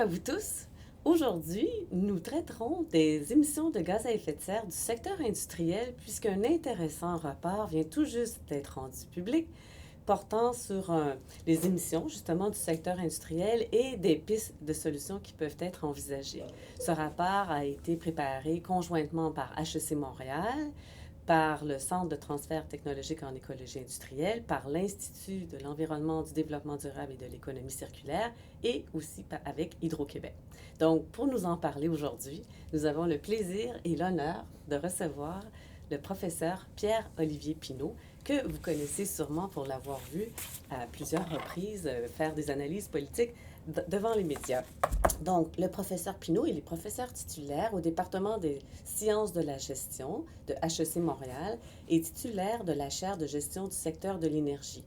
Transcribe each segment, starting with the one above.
à vous tous. Aujourd'hui, nous traiterons des émissions de gaz à effet de serre du secteur industriel puisqu'un intéressant rapport vient tout juste d'être rendu public portant sur les émissions justement du secteur industriel et des pistes de solutions qui peuvent être envisagées. Ce rapport a été préparé conjointement par HEC Montréal, par le Centre de transfert technologique en écologie industrielle, par l'Institut de l'environnement, du développement durable et de l'économie circulaire et aussi avec Hydro-Québec. Donc, pour nous en parler aujourd'hui, nous avons le plaisir et l'honneur de recevoir le professeur Pierre-Olivier Pinault, que vous connaissez sûrement pour l'avoir vu à plusieurs reprises faire des analyses politiques devant les médias. Donc, le professeur Pinault, il est professeur titulaire au département des sciences de la gestion de HEC Montréal et titulaire de la chaire de gestion du secteur de l'énergie.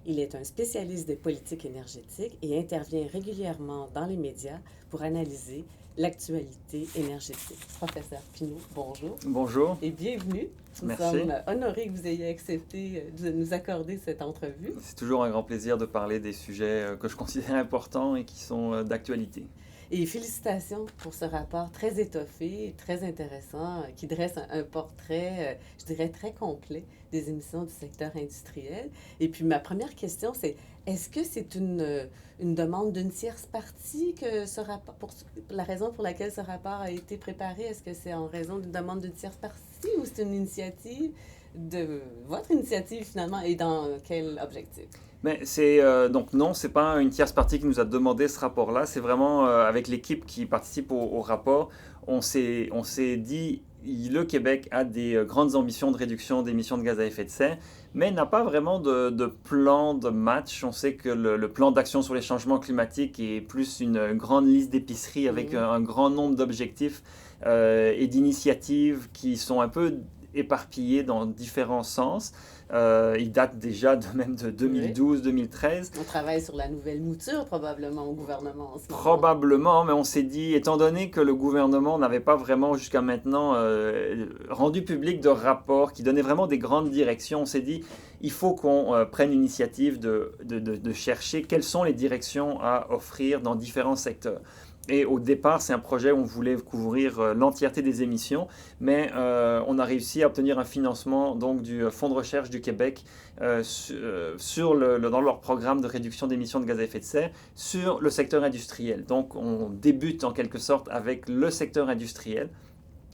Il est un spécialiste des politiques énergétiques et intervient régulièrement dans les médias pour analyser l'actualité énergétique. Professeur Pinault, bonjour. Bonjour. Et bienvenue. Nous sommes honorés que vous ayez accepté de nous accorder cette entrevue. C'est toujours un grand plaisir de parler des sujets que je considère importants et qui sont d'actualité. Et félicitations pour ce rapport très étoffé, très intéressant, qui dresse un portrait, je dirais, très complet des émissions du secteur industriel. Et puis ma première question, c'est est-ce que c'est une demande d'une tierce partie que ce rapport, pour la raison pour laquelle ce rapport a été préparé, est-ce que c'est en raison d'une demande d'une tierce partie ou c'est une initiative de votre initiative finalement et dans quel objectif? Mais donc non, c'est pas une tierce partie qui nous a demandé ce rapport-là. C'est vraiment avec l'équipe qui participe au rapport. On s'est dit, le Québec a des grandes ambitions de réduction d'émissions de gaz à effet de serre, mais n'a pas vraiment de plan de match. On sait que le plan d'action sur les changements climatiques est plus une grande liste d'épicerie avec un grand nombre d'objectifs et d'initiatives qui sont un peu éparpillées dans différents sens. Il date déjà même de 2012-2013. On travaille sur la nouvelle mouture probablement au gouvernement en ce moment. Probablement, mais on s'est dit, étant donné que le gouvernement n'avait pas vraiment jusqu'à maintenant rendu public de rapports qui donnaient vraiment des grandes directions, on s'est dit, il faut qu'on prenne l'initiative de chercher quelles sont les directions à offrir dans différents secteurs. Et au départ, c'est un projet où on voulait couvrir l'entièreté des émissions, mais on a réussi à obtenir un financement donc, du Fonds de recherche du Québec dans leur programme de réduction d'émissions de gaz à effet de serre sur le secteur industriel. Donc on débute en quelque sorte avec le secteur industriel,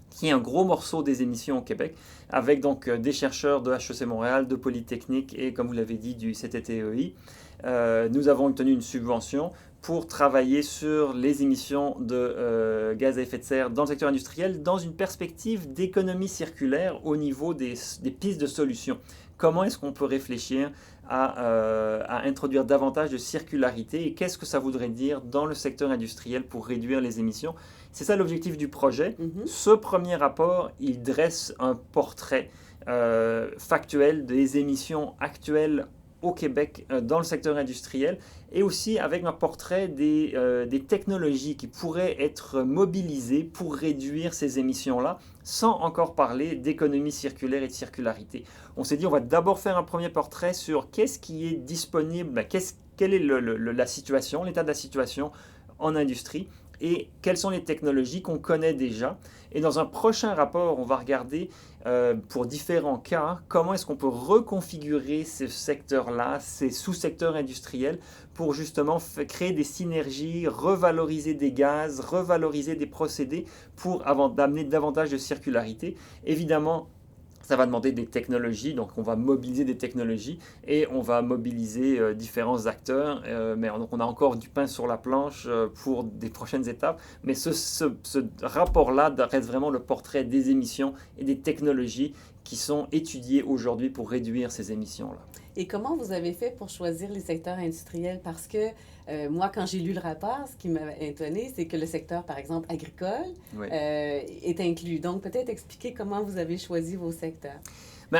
qui est un gros morceau des émissions au Québec, avec donc des chercheurs de HEC Montréal, de Polytechnique et, comme vous l'avez dit, du CTTEI. Nous avons obtenu une subvention pour travailler sur les émissions de gaz à effet de serre dans le secteur industriel dans une perspective d'économie circulaire au niveau des pistes de solutions. Comment est-ce qu'on peut réfléchir à introduire davantage de circularité et qu'est-ce que ça voudrait dire dans le secteur industriel pour réduire les émissions? C'est ça l'objectif du projet. Ce premier rapport, il dresse un portrait factuel des émissions actuelles au Québec dans le secteur industriel et aussi avec un portrait des technologies qui pourraient être mobilisées pour réduire ces émissions-là, sans encore parler d'économie circulaire et de circularité. On s'est dit, on va d'abord faire un premier portrait sur qu'est-ce qui est disponible, quelle est la situation, l'état de la situation en industrie et quelles sont les technologies qu'on connaît déjà. Et dans un prochain rapport, on va regarder pour différents cas comment est-ce qu'on peut reconfigurer ce secteur-là, ces sous-secteurs industriels, pour justement créer des synergies, revaloriser des gaz, revaloriser des procédés pour amener davantage de circularité. Évidemment, ça va demander des technologies, donc on va mobiliser des technologies et on va mobiliser différents acteurs. Mais donc on a encore du pain sur la planche pour des prochaines étapes. Mais ce rapport-là reste vraiment le portrait des émissions et des technologies qui sont étudiées aujourd'hui pour réduire ces émissions-là. Et comment vous avez fait pour choisir les secteurs industriels? Parce que moi, quand j'ai lu le rapport, ce qui m'a étonné, c'est que le secteur, par exemple, agricole est inclus. Donc, peut-être expliquer comment vous avez choisi vos secteurs.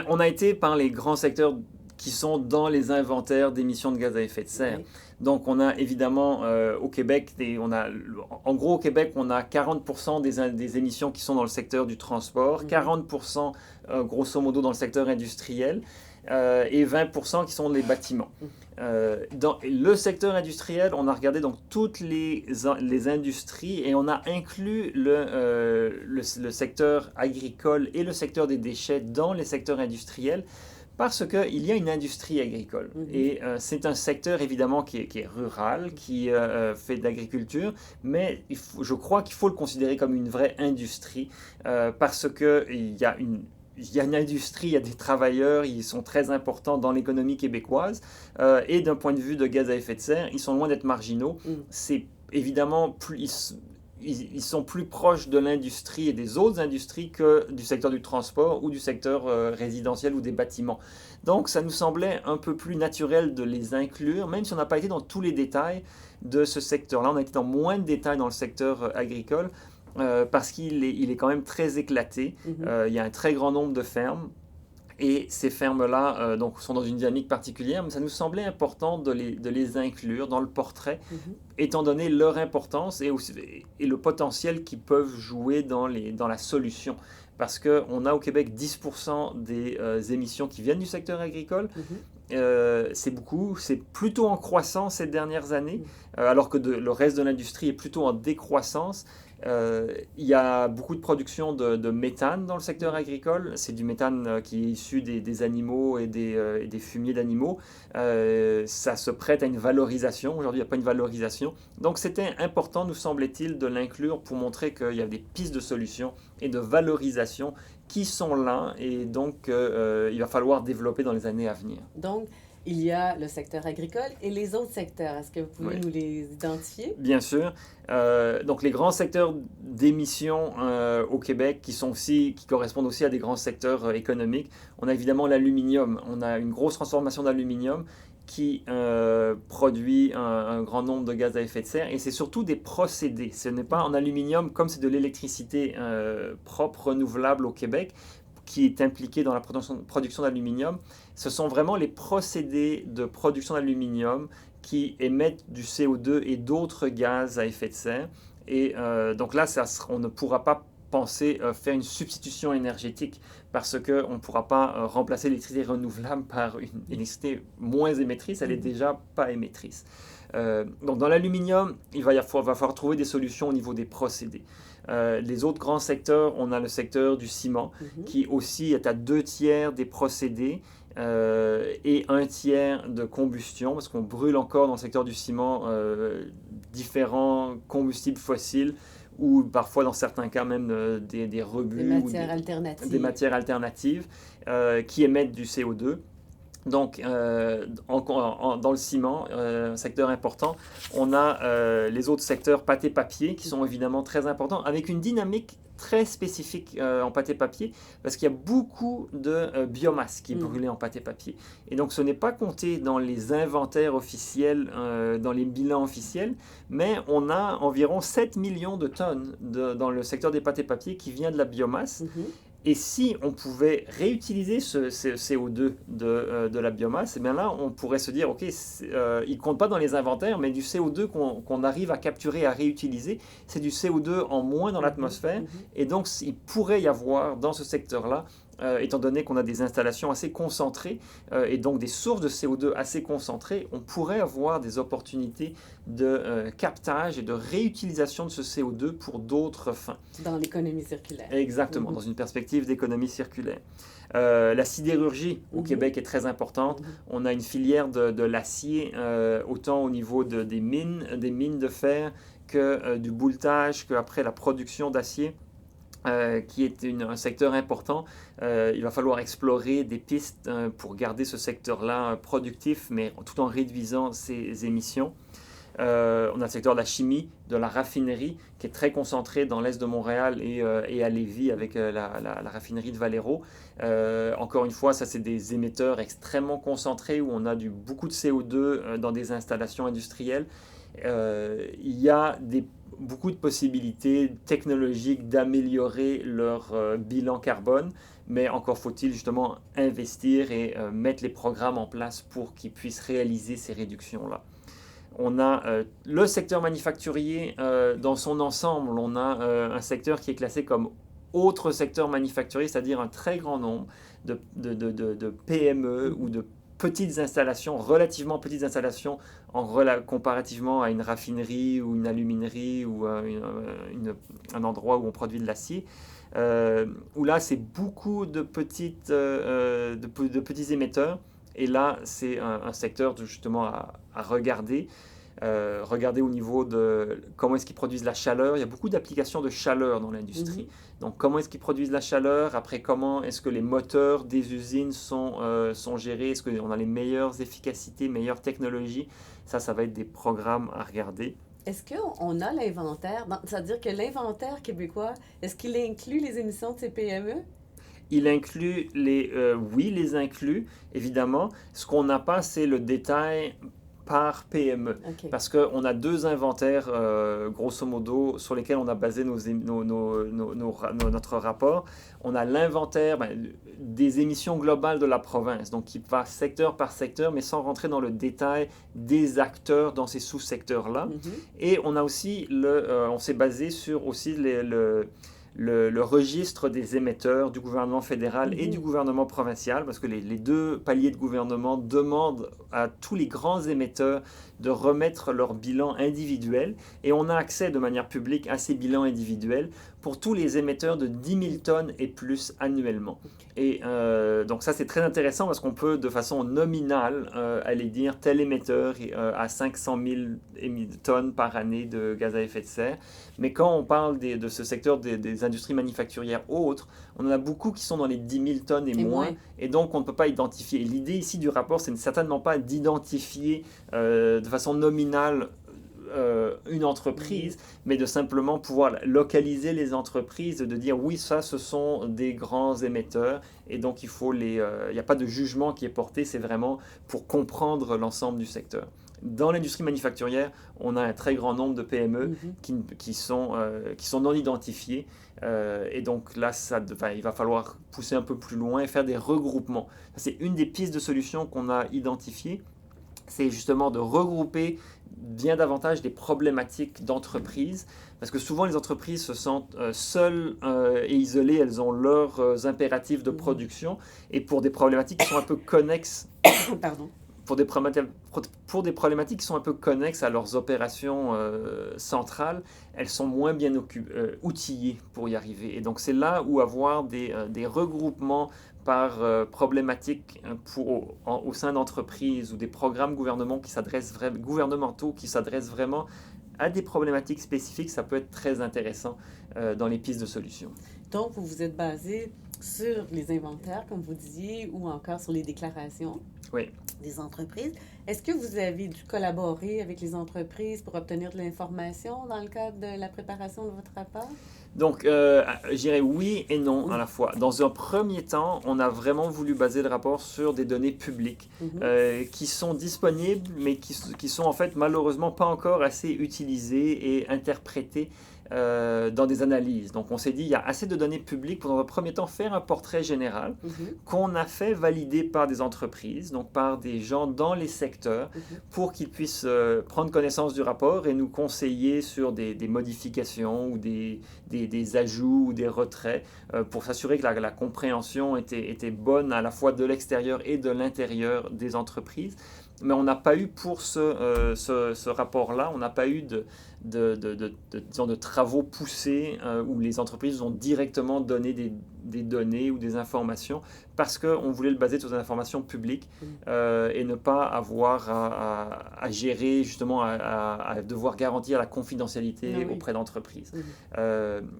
On a été par les grands secteurs qui sont dans les inventaires d'émissions de gaz à effet de serre. Oui. Donc, on a évidemment au Québec, en gros, au Québec, on a 40% des émissions qui sont dans le secteur du transport, 40% grosso modo dans le secteur industriel et 20% qui sont les bâtiments. Dans le secteur industriel, on a regardé donc toutes les industries et on a inclus le secteur agricole et le secteur des déchets dans les secteurs industriels parce qu'il y a une industrie agricole. Et c'est un secteur évidemment qui est rural, qui fait de l'agriculture, mais je crois qu'il faut le considérer comme une vraie industrie parce qu'il y a une industrie, il y a des travailleurs, ils sont très importants dans l'économie québécoise et d'un point de vue de gaz à effet de serre, ils sont loin d'être marginaux. C'est évidemment ils sont plus proches de l'industrie et des autres industries que du secteur du transport ou du secteur résidentiel ou des bâtiments. Donc ça nous semblait un peu plus naturel de les inclure, même si on n'a pas été dans tous les détails de ce secteur-là. On a été dans moins de détails dans le secteur agricole. Parce qu'il est quand même très éclaté. Il y a un très grand nombre de fermes. Et ces fermes-là donc, sont dans une dynamique particulière, mais ça nous semblait important de les inclure dans le portrait, étant donné leur importance et le potentiel qu'ils peuvent jouer dans la solution. Parce qu'on a au Québec 10% des émissions qui viennent du secteur agricole. C'est beaucoup, c'est plutôt en croissance ces dernières années, alors que le reste de l'industrie est plutôt en décroissance. Il y a beaucoup de production de méthane dans le secteur agricole. C'est du méthane qui est issu des animaux et des fumiers d'animaux. Ça se prête à une valorisation. Aujourd'hui, il n'y a pas une valorisation. Donc, c'était important, nous semblait-il, de l'inclure pour montrer qu'il y a des pistes de solutions et de valorisation qui sont là et donc il va falloir développer dans les années à venir. Donc, il y a le secteur agricole et les autres secteurs. Est-ce que vous pouvez nous les identifier? Bien sûr. Donc, les grands secteurs d'émissions au Québec qui correspondent aussi à des grands secteurs économiques. On a évidemment l'aluminium. On a une grosse transformation d'aluminium qui produit un grand nombre de gaz à effet de serre et c'est surtout des procédés. Ce n'est pas en aluminium comme c'est de l'électricité propre, renouvelable au Québec qui est impliquée dans la production d'aluminium. Ce sont vraiment les procédés de production d'aluminium qui émettent du CO2 et d'autres gaz à effet de serre. Et donc là, on ne pourra pas penser faire une substitution énergétique parce qu'on ne pourra pas remplacer l'électricité renouvelable par une électricité moins émettrice, elle n'est déjà pas émettrice. Donc dans l'aluminium, il va falloir trouver des solutions au niveau des procédés. Les autres grands secteurs, on a le secteur du ciment qui aussi est à 2/3 des procédés et 1/3 de combustion parce qu'on brûle encore dans le secteur du ciment différents combustibles fossiles ou parfois dans certains cas même des rebuts, des matières alternatives qui émettent du CO2. Donc, dans le ciment, un secteur important, on a les autres secteurs pâte et papier qui sont évidemment très importants, avec une dynamique très spécifique en pâte et papier, parce qu'il y a beaucoup de biomasse qui est brûlée en pâte et papier. Et donc, ce n'est pas compté dans les inventaires officiels, dans les bilans officiels, mais on a environ 7 millions de tonnes dans le secteur des pâtes et papier qui vient de la biomasse. Et si on pouvait réutiliser ce CO2 de la biomasse, et bien là, on pourrait se dire, OK, il ne compte pas dans les inventaires, mais du CO2 qu'on arrive à capturer, à réutiliser, c'est du CO2 en moins dans l'atmosphère. Et donc, il pourrait y avoir dans ce secteur-là, étant donné qu'on a des installations assez concentrées et donc des sources de CO2 assez concentrées, on pourrait avoir des opportunités de captage et de réutilisation de ce CO2 pour d'autres fins. Dans l'économie circulaire. Exactement, dans une perspective d'économie circulaire. La sidérurgie au Québec est très importante. On a une filière de l'acier, autant au niveau des mines de fer, que du bouletage, qu'après la production d'acier. Qui est un secteur important. Il va falloir explorer des pistes pour garder ce secteur-là productif, mais tout en réduisant ses émissions. On a le secteur de la chimie, de la raffinerie, qui est très concentré dans l'est de Montréal et à Lévis avec la raffinerie de Valero. Encore une fois, ça c'est des émetteurs extrêmement concentrés où on a beaucoup de CO2 dans des installations industrielles. Il y a beaucoup de possibilités technologiques d'améliorer leur bilan carbone, mais encore faut-il justement investir et mettre les programmes en place pour qu'ils puissent réaliser ces réductions-là. On a le secteur manufacturier dans son ensemble, on a un secteur qui est classé comme autre secteur manufacturier, c'est-à-dire un très grand nombre de PME ou de petites installations, relativement petites installations comparativement à une raffinerie ou une aluminerie ou un endroit où on produit de l'acier. Où là, c'est beaucoup de petits émetteurs. Et là, c'est un secteur justement à regarder. Regarder au niveau de comment est-ce qu'ils produisent la chaleur. Il y a beaucoup d'applications de chaleur dans l'industrie. Donc, comment est-ce qu'ils produisent la chaleur? Après, comment est-ce que les moteurs des usines sont gérés? Est-ce qu'on a les meilleures efficacités, meilleures technologies? Ça va être des programmes à regarder. Est-ce qu'on a l'inventaire? C'est-à-dire que l'inventaire québécois, est-ce qu'il inclut les émissions de ces PME? Il inclut oui, les inclut, évidemment. Ce qu'on n'a pas, c'est le détail par PME. Okay. Parce qu'on a deux inventaires, grosso modo, sur lesquels on a basé notre rapport. On a l'inventaire des émissions globales de la province, donc qui va secteur par secteur, mais sans rentrer dans le détail des acteurs dans ces sous-secteurs-là. Et on a aussi, on s'est basé sur aussi le registre des émetteurs du gouvernement fédéral et du gouvernement provincial, parce que les deux paliers de gouvernement demandent à tous les grands émetteurs de remettre leur bilan individuel, et on a accès de manière publique à ces bilans individuels pour tous les émetteurs de 10 000 tonnes et plus annuellement. Et donc ça, c'est très intéressant parce qu'on peut de façon nominale aller dire tel émetteur à 500 000 tonnes par année de gaz à effet de serre. Mais quand on parle de ce secteur des industries manufacturières autres, on en a beaucoup qui sont dans les 10 000 tonnes et moins. Et donc, on ne peut pas identifier. L'idée ici du rapport, c'est certainement pas d'identifier de façon nominale une entreprise, mais de simplement pouvoir localiser les entreprises, de dire oui, ça, ce sont des grands émetteurs, et donc il n'y a pas de jugement qui est porté, c'est vraiment pour comprendre l'ensemble du secteur. Dans l'industrie manufacturière, on a un très grand nombre de PME qui sont non identifiées, et donc là, il va falloir pousser un peu plus loin et faire des regroupements. C'est une des pistes de solutions qu'on a identifiées, c'est justement de regrouper bien davantage des problématiques d'entreprise, parce que souvent les entreprises se sentent seules et isolées, elles ont leurs impératifs de production, et pour des problématiques qui sont un peu connexes, pour des problématiques qui sont un peu connexes à leurs opérations centrales, elles sont moins bien outillées pour y arriver. Et donc c'est là où avoir des regroupements par problématiques au sein d'entreprises ou des programmes gouvernementaux qui s'adressent vraiment à des problématiques spécifiques, ça peut être très intéressant dans les pistes de solutions. Donc, vous vous êtes basé sur les inventaires, comme vous disiez, ou encore sur les déclarations des entreprises. Est-ce que vous avez dû collaborer avec les entreprises pour obtenir de l'information dans le cadre de la préparation de votre rapport? Donc, je dirais oui et non à la fois. Dans un premier temps, on a vraiment voulu baser le rapport sur des données publiques qui sont disponibles, mais qui sont en fait malheureusement pas encore assez utilisées et interprétées dans des analyses. Donc on s'est dit, il y a assez de données publiques pour dans un premier temps faire un portrait général qu'on a fait valider par des entreprises, donc par des gens dans les secteurs, pour qu'ils puissent prendre connaissance du rapport et nous conseiller sur des modifications ou des ajouts ou des retraits pour s'assurer que la compréhension était bonne à la fois de l'extérieur et de l'intérieur des entreprises. Mais on n'a pas eu pour ce rapport-là, on n'a pas eu de travaux poussés où les entreprises ont directement donné des données ou des informations parce qu'on voulait le baser sur des informations publiques et ne pas avoir à gérer, justement, à devoir garantir la confidentialité auprès d'entreprises.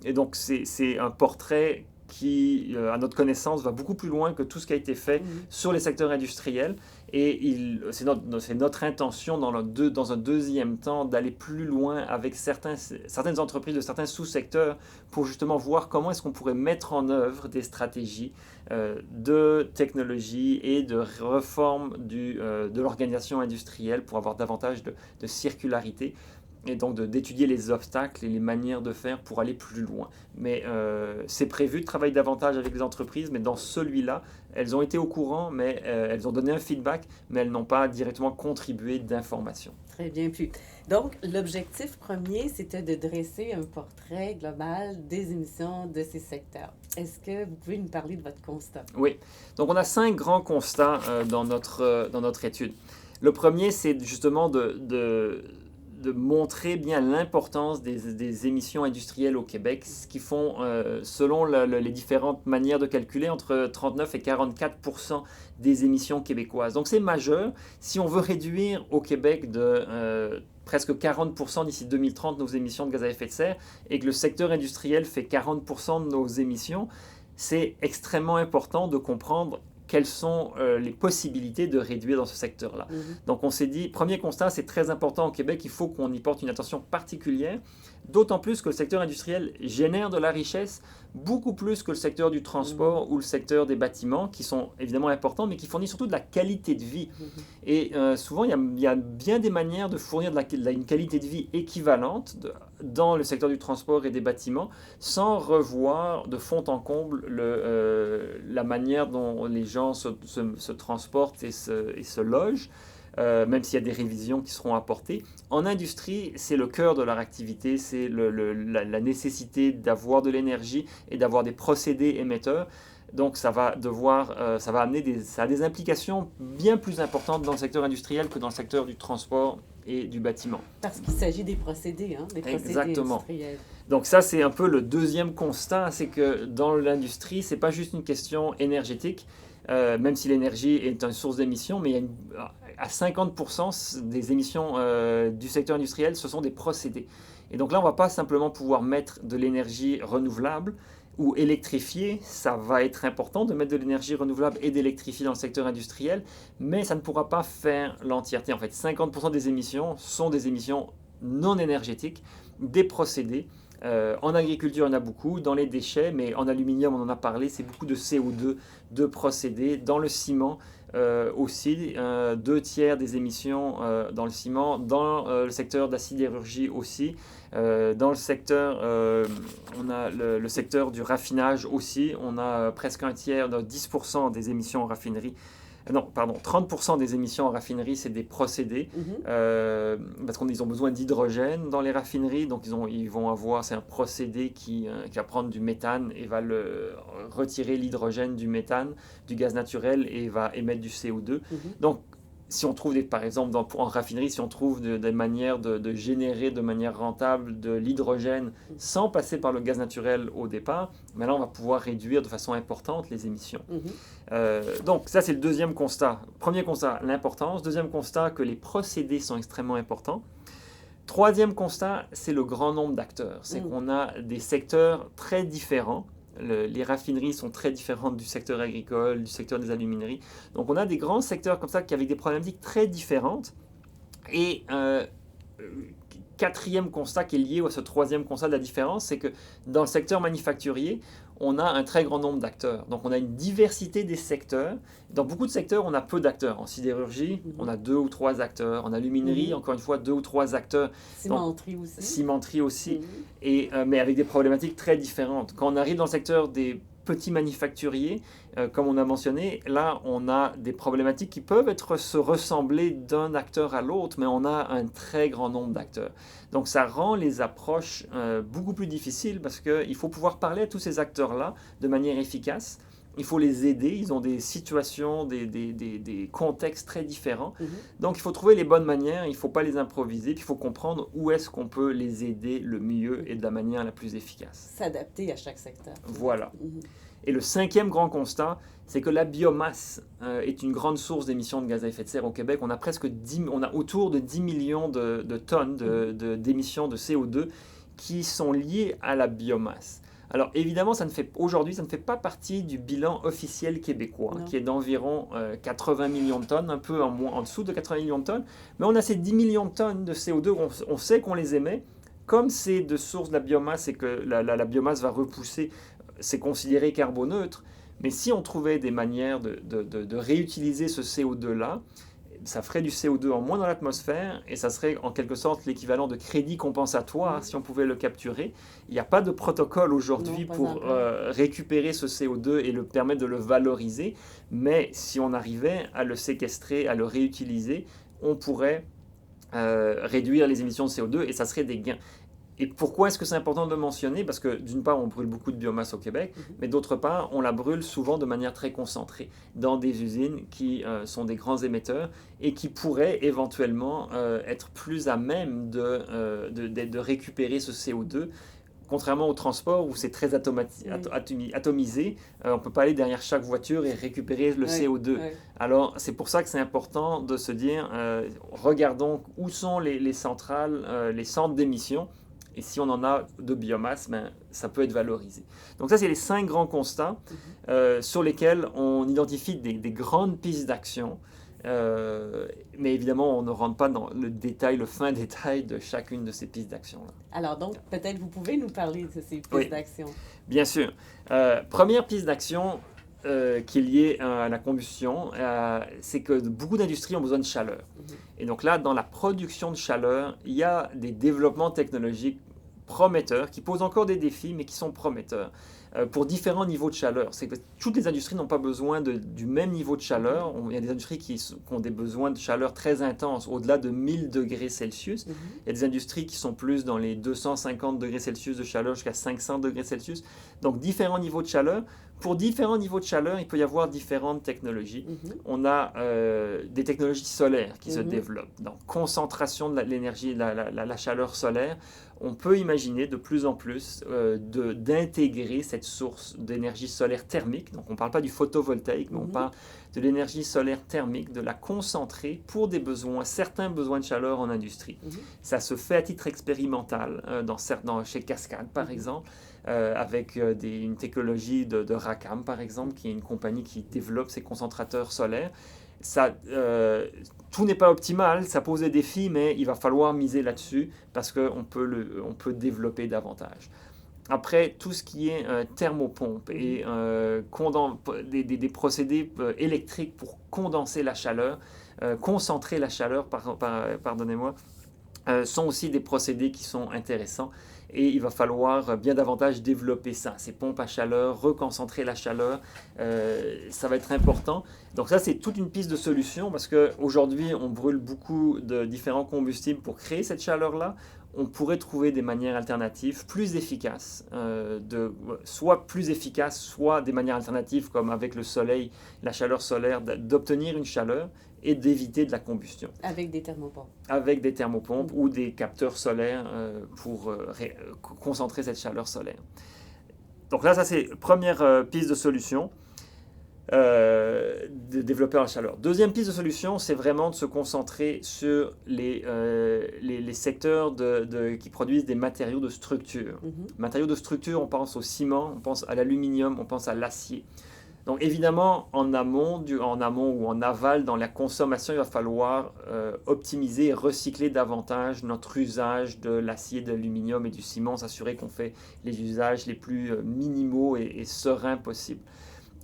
Et donc, c'est un portrait qui, à notre connaissance, va beaucoup plus loin que tout ce qui a été fait sur les secteurs industriels. Et c'est notre intention dans un deuxième temps d'aller plus loin avec certaines entreprises de certains sous-secteurs pour justement voir comment est-ce qu'on pourrait mettre en œuvre des stratégies de technologie et de réforme de l'organisation industrielle pour avoir davantage de circularité. et donc d'étudier les obstacles et les manières de faire pour aller plus loin. Mais c'est prévu de travailler davantage avec les entreprises, mais dans celui-là, elles ont été au courant, mais elles ont donné un feedback, mais elles n'ont pas directement contribué d'informations. Très bien. Puis, donc, l'objectif premier, c'était de dresser un portrait global des émissions de ces secteurs. Est-ce que vous pouvez nous parler de votre constat? Oui, donc on a 5 grands constats dans notre étude. Le premier, c'est justement de montrer bien l'importance des émissions industrielles au Québec, ce qui font, selon les différentes manières de calculer, entre 39 et 44% des émissions québécoises. Donc c'est majeur. Si on veut réduire au Québec de presque 40% d'ici 2030 nos émissions de gaz à effet de serre, et que le secteur industriel fait 40% de nos émissions, c'est extrêmement important de comprendre quelles sont les possibilités de réduire dans ce secteur-là. Donc on s'est dit, premier constat, c'est très important au Québec, il faut qu'on y porte une attention particulière, d'autant plus que le secteur industriel génère de la richesse, beaucoup plus que le secteur du transport ou le secteur des bâtiments, qui sont évidemment importants, mais qui fournissent surtout de la qualité de vie. Et souvent, il y a bien des manières de fournir une qualité de vie équivalente dans le secteur du transport et des bâtiments, sans revoir de fond en comble la manière dont les gens se transportent et se logent. Même s'il y a des révisions qui seront apportées. En industrie, c'est le cœur de leur activité, c'est la nécessité d'avoir de l'énergie et d'avoir des procédés émetteurs. Donc ça va amener ça a des implications bien plus importantes dans le secteur industriel que dans le secteur du transport et du bâtiment. Parce qu'il s'agit des procédés, des procédés industriels. Donc ça, c'est un peu le deuxième constat, c'est que dans l'industrie, c'est pas juste une question énergétique, même si l'énergie est une source d'émissions, mais à 50% des émissions du secteur industriel, ce sont des procédés. Et donc là, on ne va pas simplement pouvoir mettre de l'énergie renouvelable ou électrifiée. Ça va être important de mettre de l'énergie renouvelable et d'électrifier dans le secteur industriel, mais ça ne pourra pas faire l'entièreté. En fait, 50% des émissions sont des émissions non énergétiques, des procédés. En agriculture, il y en a beaucoup, dans les déchets, mais en aluminium, on en a parlé, c'est beaucoup de CO2, de procédés. Dans le ciment aussi, 2/3 des émissions dans le ciment, dans le secteur de la sidérurgie aussi, dans le secteur, on a le secteur du raffinage aussi, on a presque 10% des émissions en raffinerie. Non, pardon, 30% des émissions en raffinerie, c'est des procédés, parce qu'ils ont besoin d'hydrogène dans les raffineries, donc c'est un procédé qui va prendre du méthane et va retirer l'hydrogène du méthane, du gaz naturel, et va émettre du CO2. Donc, si on trouve, par exemple, en raffinerie, si on trouve des manières de générer de manière rentable de l'hydrogène sans passer par le gaz naturel au départ, maintenant on va pouvoir réduire de façon importante les émissions. Donc ça, c'est le deuxième constat. Premier constat, l'importance. Deuxième constat, que les procédés sont extrêmement importants. Troisième constat, c'est le grand nombre d'acteurs. C'est qu'on a des secteurs très différents. Les raffineries sont très différentes du secteur agricole, du secteur des alumineries. Donc on a des grands secteurs comme ça qui avec des problématiques très différentes. Et quatrième constat qui est lié à ce troisième constat de la différence, c'est que dans le secteur manufacturier, on a un très grand nombre d'acteurs. Donc on a une diversité des secteurs. Dans beaucoup de secteurs, on a peu d'acteurs. En sidérurgie, on a 2 ou 3 acteurs. En aluminerie, encore une fois, 2 ou 3 acteurs. Cimenterie aussi. Cimenterie aussi. Mais avec des problématiques très différentes. Quand on arrive dans le secteur des petits manufacturiers, comme on a mentionné, là, on a des problématiques qui peuvent se ressembler d'un acteur à l'autre, mais on a un très grand nombre d'acteurs. Donc ça rend les approches beaucoup plus difficiles parce qu'il faut pouvoir parler à tous ces acteurs-là de manière efficace. Il faut les aider, ils ont des situations, des contextes très différents. Donc il faut trouver les bonnes manières, il ne faut pas les improviser, puis il faut comprendre où est-ce qu'on peut les aider le mieux et de la manière la plus efficace. S'adapter à chaque secteur. Voilà. Et le cinquième grand constat, c'est que la biomasse est une grande source d'émissions de gaz à effet de serre au Québec. On a autour de 10 millions de tonnes d'émissions de CO2 qui sont liées à la biomasse. Alors évidemment, aujourd'hui, ça ne fait pas partie du bilan officiel québécois, qui est d'environ 80 millions de tonnes, un peu en dessous de 80 millions de tonnes. Mais on a ces 10 millions de tonnes de CO2, on sait qu'on les émet. Comme c'est de source de la biomasse et que la biomasse va repousser, c'est considéré carboneutre. Mais si on trouvait des manières de réutiliser ce CO2-là, ça ferait du CO2 en moins dans l'atmosphère et ça serait en quelque sorte l'équivalent de crédit compensatoire si on pouvait le capturer. Il n'y a pas de protocole aujourd'hui pour récupérer ce CO2 et le permettre de le valoriser, mais si on arrivait à le séquestrer, à le réutiliser, on pourrait réduire les émissions de CO2 et ça serait des gains. Et pourquoi est-ce que c'est important de le mentionner? Parce que d'une part, on brûle beaucoup de biomasse au Québec, mais d'autre part, on la brûle souvent de manière très concentrée dans des usines qui sont des grands émetteurs et qui pourraient éventuellement être plus à même de récupérer ce CO2. Contrairement au transport où c'est très atomisé, on ne peut pas aller derrière chaque voiture et récupérer le CO2. Alors c'est pour ça que c'est important de se dire, regardons où sont les centrales, les centres d'émission. Et si on en a de biomasse, ça peut être valorisé. Donc ça, c'est les 5 grands constats sur lesquels on identifie des grandes pistes d'action. Mais évidemment, on ne rentre pas dans le détail, le fin détail de chacune de ces pistes d'action-là. Alors donc, peut-être vous pouvez nous parler de ces pistes d'action. Bien sûr. Première piste d'action qui est liée à la combustion, c'est que beaucoup d'industries ont besoin de chaleur. Et donc là, dans la production de chaleur, il y a des développements technologiques prometteurs, qui posent encore des défis, mais qui sont prometteurs, pour différents niveaux de chaleur. C'est que toutes les industries n'ont pas besoin du même niveau de chaleur. Il y a des industries qui ont des besoins de chaleur très intenses, au-delà de 1000 degrés Celsius. Il y a des industries qui sont plus dans les 250 degrés Celsius de chaleur jusqu'à 500 degrés Celsius. Donc, différents niveaux de chaleur. Pour différents niveaux de chaleur, il peut y avoir différentes technologies. On a des technologies solaires qui se développent. Donc, concentration de l'énergie, la chaleur solaire. On peut imaginer de plus en plus d'intégrer cette source d'énergie solaire thermique. Donc, on ne parle pas du photovoltaïque, mais on parle de l'énergie solaire thermique, de la concentrer pour des besoins, certains besoins de chaleur en industrie. Ça se fait à titre expérimental chez Cascade, par exemple, avec une technologie de Racam, par exemple, qui est une compagnie qui développe ces concentrateurs solaires. Tout n'est pas optimal, ça pose des défis, mais il va falloir miser là-dessus parce qu'on peut développer davantage. Après, tout ce qui est thermopompe et des procédés électriques pour condenser la chaleur, concentrer la chaleur, pardonnez-moi, sont aussi des procédés qui sont intéressants. Et il va falloir bien davantage développer ça, ces pompes à chaleur, reconcentrer la chaleur, ça va être important. Donc ça, c'est toute une piste de solution parce qu'aujourd'hui, on brûle beaucoup de différents combustibles pour créer cette chaleur-là. On pourrait trouver des manières alternatives plus efficaces, soit des manières alternatives comme avec le soleil, la chaleur solaire, d'obtenir une chaleur et d'éviter de la combustion. Avec des thermopompes. Avec des thermopompes ou des capteurs solaires pour concentrer cette chaleur solaire. Donc là, ça c'est première piste de solution, de développer la chaleur. Deuxième piste de solution, c'est vraiment de se concentrer sur les secteurs qui produisent des matériaux de structure. Matériaux de structure, on pense au ciment, on pense à l'aluminium, on pense à l'acier. Donc évidemment, en amont ou en aval, dans la consommation, il va falloir optimiser et recycler davantage notre usage de l'acier, de l'aluminium et du ciment, s'assurer qu'on fait les usages les plus minimaux et sereins possibles.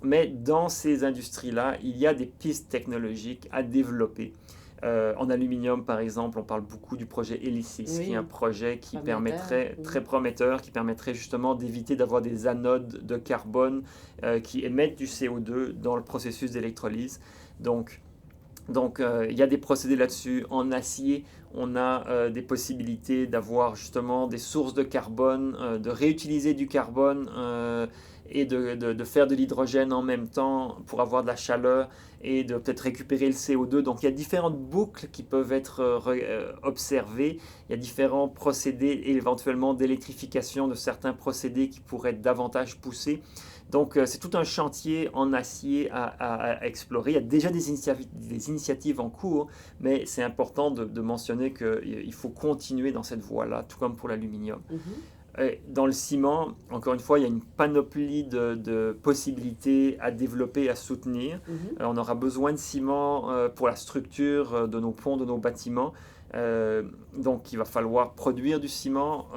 Mais dans ces industries-là, il y a des pistes technologiques à développer. En aluminium, par exemple, on parle beaucoup du projet Elysis, qui est un projet qui permettrait, très prometteur, qui permettrait justement d'éviter d'avoir des anodes de carbone qui émettent du CO2 dans le processus d'électrolyse. Donc, il y a des procédés là-dessus. En acier, on a des possibilités d'avoir justement des sources de carbone, de réutiliser du carbone et de faire de l'hydrogène en même temps pour avoir de la chaleur et de peut-être récupérer le CO2. Donc il y a différentes boucles qui peuvent être observées. Il y a différents procédés et éventuellement d'électrification de certains procédés qui pourraient être davantage poussés. Donc c'est tout un chantier en acier à explorer. Il y a déjà des initiatives en cours, mais c'est important de mentionner qu'il faut continuer dans cette voie-là, tout comme pour l'aluminium. Dans le ciment, encore une fois, il y a une panoplie de possibilités à développer, à soutenir. On aura besoin de ciment pour la structure de nos ponts, de nos bâtiments. Donc il va falloir produire du ciment,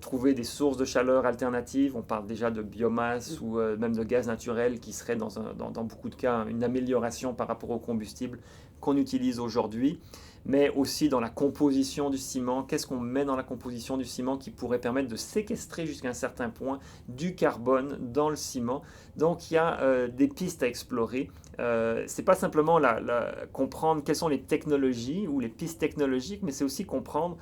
trouver des sources de chaleur alternatives. On parle déjà de biomasse ou même de gaz naturel qui serait dans beaucoup de cas une amélioration par rapport au combustible qu'on utilise aujourd'hui, mais aussi dans la composition du ciment. Qu'est-ce qu'on met dans la composition du ciment qui pourrait permettre de séquestrer jusqu'à un certain point du carbone dans le ciment. Donc il y a des pistes à explorer. C'est pas simplement comprendre quelles sont les technologies ou les pistes technologiques, mais c'est aussi comprendre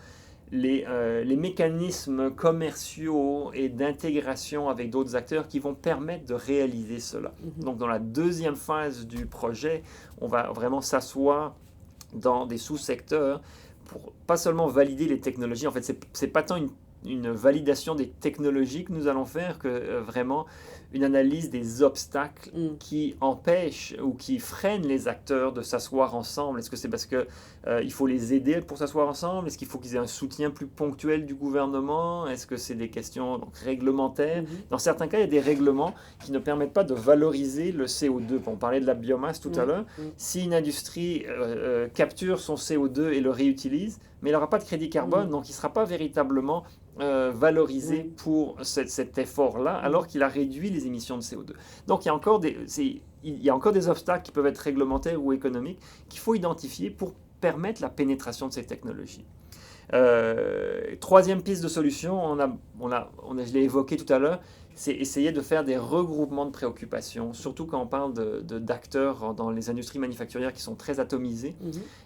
les mécanismes commerciaux et d'intégration avec d'autres acteurs qui vont permettre de réaliser cela. Donc dans la deuxième phase du projet, on va vraiment s'asseoir dans des sous-secteurs pour pas seulement valider les technologies. En fait, c'est pas tant une validation des technologies que nous allons faire que vraiment une analyse des obstacles qui empêchent ou qui freinent les acteurs de s'asseoir ensemble. Est-ce que c'est parce que il faut les aider pour s'asseoir ensemble? Est-ce qu'il faut qu'ils aient un soutien plus ponctuel du gouvernement? Est-ce que c'est des questions donc, réglementaires? Dans certains cas, il y a des règlements qui ne permettent pas de valoriser le CO2. On parlait de la biomasse tout à l'heure. Si une industrie capture son CO2 et le réutilise, mais il n'aura pas de crédit carbone, donc il ne sera pas véritablement valorisé pour cet effort-là, alors qu'il a réduit les émissions de CO2. Donc il y a encore des obstacles qui peuvent être réglementaires ou économiques qu'il faut identifier pour permettre la pénétration de ces technologies. Troisième piste de solution, je l'ai évoqué tout à l'heure, c'est essayer de faire des regroupements de préoccupations, surtout quand on parle d'acteurs dans les industries manufacturières qui sont très atomisées,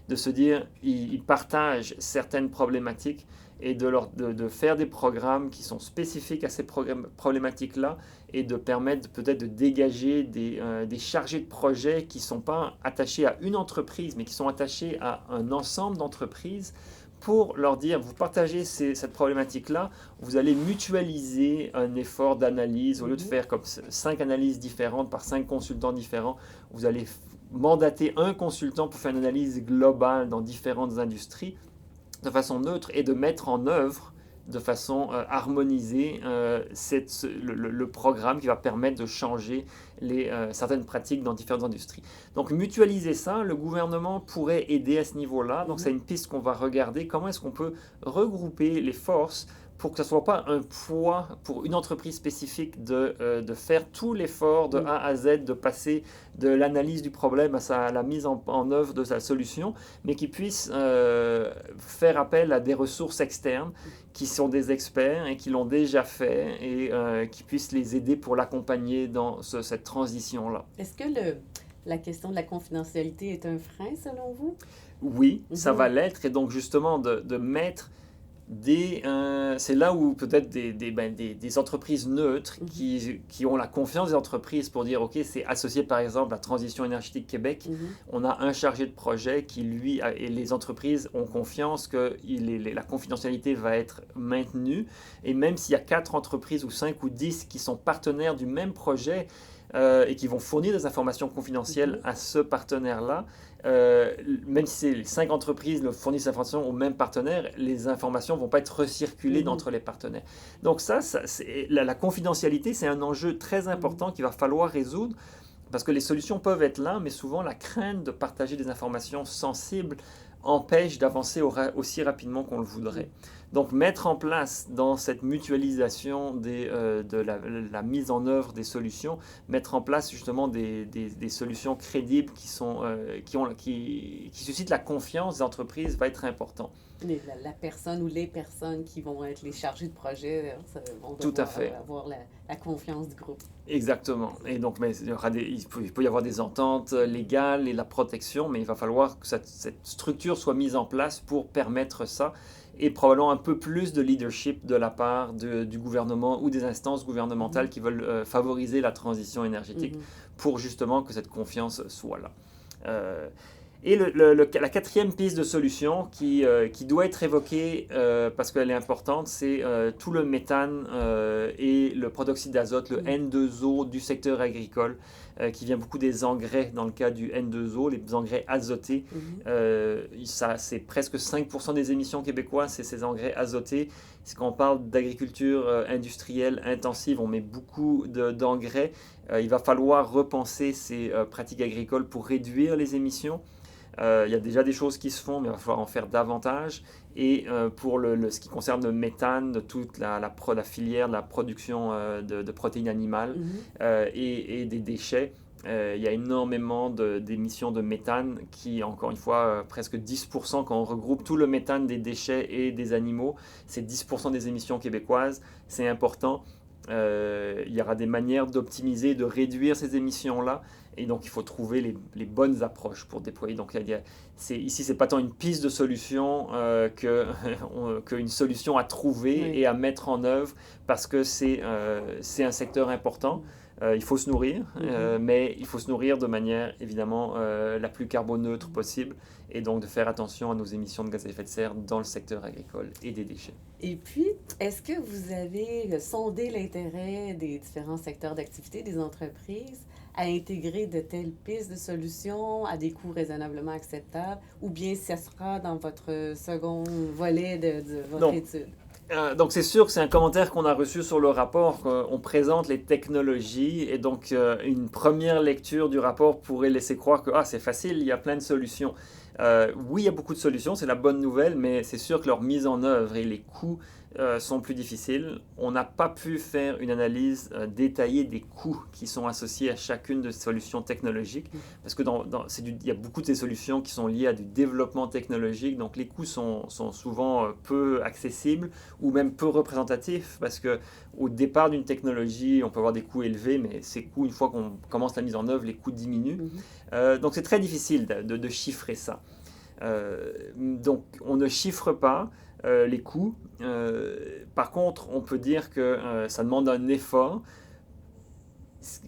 de se dire ils partagent certaines problématiques et de faire des programmes qui sont spécifiques à ces problématiques-là et de permettre peut-être de dégager des chargés de projet qui ne sont pas attachés à une entreprise, mais qui sont attachés à un ensemble d'entreprises pour leur dire, vous partagez cette problématique-là, vous allez mutualiser un effort d'analyse. Au lieu de faire comme 5 analyses différentes par 5 consultants différents, vous allez mandater un consultant pour faire une analyse globale dans différentes industries de façon neutre et de mettre en œuvre de façon harmonisée le programme qui va permettre de changer certaines pratiques dans différentes industries. Donc mutualiser ça, le gouvernement pourrait aider à ce niveau-là. Donc c'est une piste qu'on va regarder. Comment est-ce qu'on peut regrouper les forces pour que ce ne soit pas un poids pour une entreprise spécifique de faire tout l'effort de A à Z, de passer de l'analyse du problème à la mise en œuvre de sa solution, mais qui puisse faire appel à des ressources externes qui sont des experts et qui l'ont déjà fait et qui puissent les aider pour l'accompagner dans cette transition-là. Est-ce que la question de la confidentialité est un frein selon vous? Oui, ça va l'être, et donc justement de mettre c'est là où peut-être des entreprises neutres qui ont la confiance des entreprises pour dire ok, c'est associé par exemple à la Transition énergétique Québec, on a un chargé de projet qui lui et les entreprises ont confiance que la confidentialité va être maintenue, et même s'il y a 4 entreprises ou 5 ou 10 qui sont partenaires du même projet et qui vont fournir des informations confidentielles à ce partenaire-là, même si c'est 5 entreprises qui fournissent des informations au même partenaire, les informations ne vont pas être recirculées entre les partenaires. Donc la confidentialité, c'est un enjeu très important qu'il va falloir résoudre, parce que les solutions peuvent être là, mais souvent la crainte de partager des informations sensibles empêche d'avancer aussi rapidement qu'on le voudrait. Donc mettre en place dans cette mutualisation de la mise en œuvre des solutions, mettre en place justement des solutions crédibles qui suscitent la confiance des entreprises va être important. La personne ou les personnes qui vont être les chargés de projet vont devoir avoir la confiance du groupe. Exactement. Et donc, mais il peut y avoir des ententes légales et la protection, mais il va falloir que cette structure soit mise en place pour permettre ça, et probablement un peu plus de leadership de la part du gouvernement ou des instances gouvernementales qui veulent favoriser la transition énergétique pour justement que cette confiance soit là. Et la quatrième piste de solution qui doit être évoquée parce qu'elle est importante, c'est tout le méthane et le protoxyde d'azote, le N2O du secteur agricole, qui vient beaucoup des engrais dans le cas du N2O, les engrais azotés. C'est presque 5% des émissions québécoises, c'est ces engrais azotés. Quand on parle d'agriculture industrielle intensive, on met beaucoup d'engrais. Il va falloir repenser ces pratiques agricoles pour réduire les émissions. Il y a déjà des choses qui se font, mais il va falloir en faire davantage. Et pour ce qui concerne le méthane, de toute la filière de la production de protéines animales et des déchets, Il y a énormément d'émissions de méthane qui, encore une fois, presque 10%, quand on regroupe tout le méthane des déchets et des animaux, c'est 10% des émissions québécoises, c'est important. Il y aura des manières d'optimiser, de réduire ces émissions-là. Et donc, il faut trouver les bonnes approches pour déployer. Donc, ici, ce n'est pas tant une piste de solution qu'une solution à trouver Oui. et à mettre en œuvre parce que c'est un secteur important. Il faut se nourrir, mais il faut se nourrir de manière évidemment la plus carboneutre possible et donc de faire attention à nos émissions de gaz à effet de serre dans le secteur agricole et des déchets. Et puis, est-ce que vous avez sondé l'intérêt des différents secteurs d'activité des entreprises à intégrer de telles pistes de solutions à des coûts raisonnablement acceptables, ou bien ça sera dans votre second volet de votre étude? Donc c'est sûr que c'est un commentaire qu'on a reçu sur le rapport. On présente les technologies et donc une première lecture du rapport pourrait laisser croire que c'est facile, il y a plein de solutions. Oui, il y a beaucoup de solutions, c'est la bonne nouvelle, mais c'est sûr que leur mise en œuvre et les coûts sont plus difficiles. On n'a pas pu faire une analyse détaillée des coûts qui sont associés à chacune de ces solutions technologiques, parce que il y a beaucoup de ces solutions qui sont liées à du développement technologique, donc les coûts sont souvent peu accessibles ou même peu représentatifs, parce qu'au départ d'une technologie, on peut avoir des coûts élevés, mais ces coûts, une fois qu'on commence la mise en œuvre, les coûts diminuent. Donc c'est très difficile de chiffrer ça. Donc on ne chiffre pas les coûts. Par contre, on peut dire que ça demande un effort.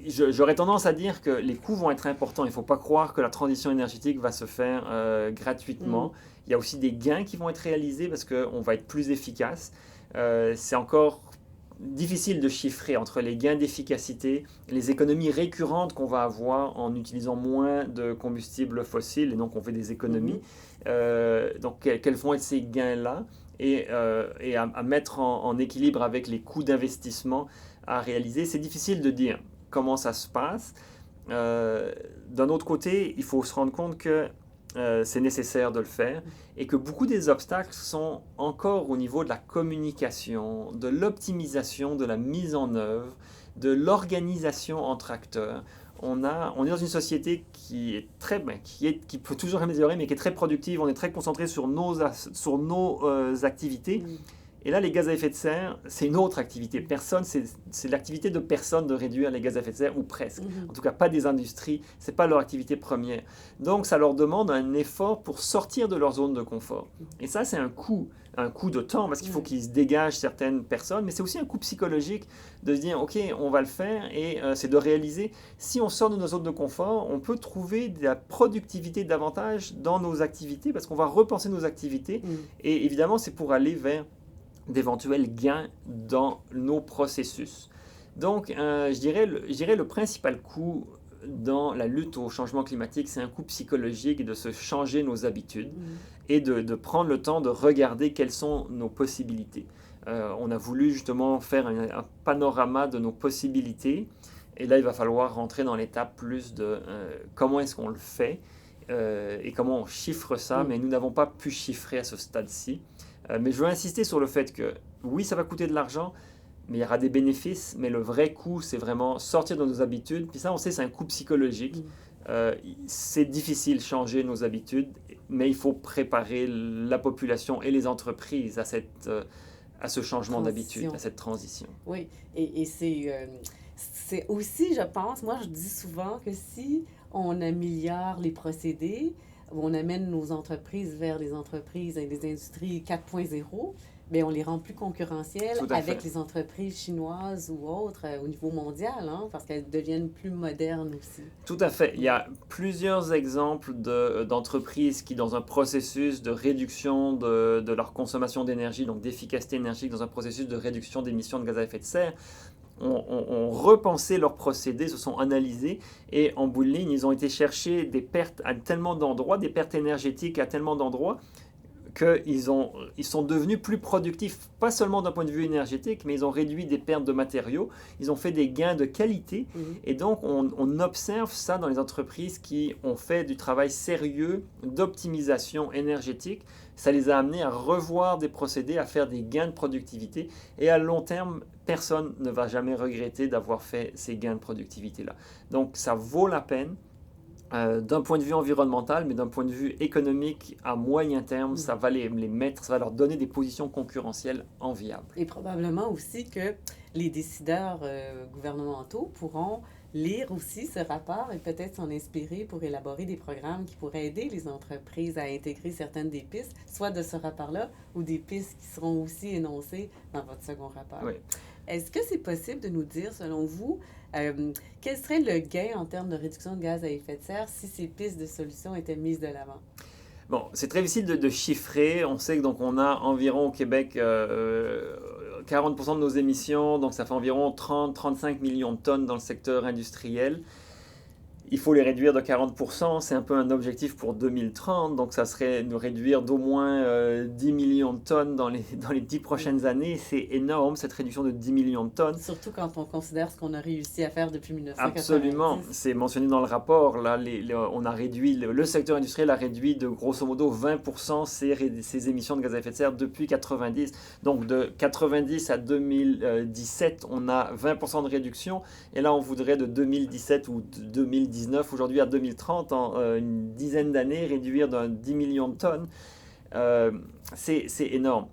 J'aurais tendance à dire que les coûts vont être importants. Il ne faut pas croire que la transition énergétique va se faire gratuitement. Il y a aussi des gains qui vont être réalisés parce qu'on va être plus efficace. C'est encore difficile de chiffrer entre les gains d'efficacité, les économies récurrentes qu'on va avoir en utilisant moins de combustibles fossiles, et donc on fait des économies. Donc quels vont être ces gains-là et à mettre en équilibre avec les coûts d'investissement à réaliser. C'est difficile de dire comment ça se passe. D'un autre côté, il faut se rendre compte que c'est nécessaire de le faire et que beaucoup des obstacles sont encore au niveau de la communication, de l'optimisation, de la mise en œuvre, de l'organisation entre acteurs. On est dans une société qui peut toujours améliorer, mais qui est très productive. On est très concentré sur nos activités. Et là, les gaz à effet de serre, c'est une autre activité. C'est l'activité de personne de réduire les gaz à effet de serre, ou presque. En tout cas, pas des industries. Ce n'est pas leur activité première. Donc, ça leur demande un effort pour sortir de leur zone de confort. Et ça, c'est un coût de temps, parce qu'il faut qu'ils se dégagent certaines personnes, mais c'est aussi un coût psychologique de se dire, OK, on va le faire, et c'est de réaliser, si on sort de nos zones de confort, on peut trouver de la productivité davantage dans nos activités, parce qu'on va repenser nos activités. Et évidemment, c'est pour aller vers d'éventuels gains dans nos processus. Donc, je dirais le principal coût dans la lutte au changement climatique, c'est un coût psychologique de se changer nos habitudes et de prendre le temps de regarder quelles sont nos possibilités. On a voulu justement faire un panorama de nos possibilités, et là, il va falloir rentrer dans l'étape plus de comment est-ce qu'on le fait et comment on chiffre ça, mais nous n'avons pas pu chiffrer à ce stade-ci. Mais je veux insister sur le fait que oui, ça va coûter de l'argent, mais il y aura des bénéfices. Mais le vrai coût, c'est vraiment sortir de nos habitudes. Puis ça, on sait, c'est un coût psychologique. C'est difficile de changer nos habitudes, mais il faut préparer la population et les entreprises à ce changement d'habitude, à cette transition. Oui, et c'est aussi, je pense, moi je dis souvent que si on améliore les procédés, on amène nos entreprises vers les entreprises et les industries 4.0, bien, on les rend plus concurrentielles avec les entreprises chinoises ou autres au niveau mondial, parce qu'elles deviennent plus modernes aussi. Tout à fait. Il y a plusieurs exemples d'entreprises qui, dans un processus de réduction de leur consommation d'énergie, donc d'efficacité énergétique, dans un processus de réduction d'émissions de gaz à effet de serre, ont repensé leurs procédés, se sont analysés, et en bout de ligne, ils ont été chercher des pertes à tellement d'endroits, des pertes énergétiques à tellement d'endroits, qu'ils sont devenus plus productifs, pas seulement d'un point de vue énergétique, mais ils ont réduit des pertes de matériaux, ils ont fait des gains de qualité, et donc on observe ça dans les entreprises qui ont fait du travail sérieux d'optimisation énergétique. Ça les a amenés à revoir des procédés, à faire des gains de productivité, et à long terme, personne ne va jamais regretter d'avoir fait ces gains de productivité-là. Donc ça vaut la peine. D'un point de vue environnemental, mais d'un point de vue économique, à moyen terme, ça va les mettre, ça va leur donner des positions concurrentielles enviables. Et probablement aussi que les décideurs gouvernementaux pourront lire aussi ce rapport et peut-être s'en inspirer pour élaborer des programmes qui pourraient aider les entreprises à intégrer certaines des pistes, soit de ce rapport-là ou des pistes qui seront aussi énoncées dans votre second rapport. Oui. Est-ce que c'est possible de nous dire, selon vous, quel serait le gain en termes de réduction de gaz à effet de serre si ces pistes de solutions étaient mises de l'avant? Bon, c'est très difficile de chiffrer. On sait que donc on a environ au Québec 40% de nos émissions, donc ça fait environ 30-35 millions de tonnes dans le secteur industriel. Il faut les réduire de 40%, c'est un peu un objectif pour 2030, donc ça serait de réduire d'au moins 10 millions de tonnes dans les 10 prochaines années. C'est énorme, cette réduction de 10 millions de tonnes. Surtout quand on considère ce qu'on a réussi à faire depuis 1990. Absolument, c'est mentionné dans le rapport. Là, on a réduit, le secteur industriel a réduit de grosso modo 20% ses émissions de gaz à effet de serre depuis 90. Donc de 90 à 2017, on a 20% de réduction, et là on voudrait de 2017 ou de 2019 aujourd'hui à 2030, en une dizaine d'années, réduire de 10 millions de tonnes. C'est énorme.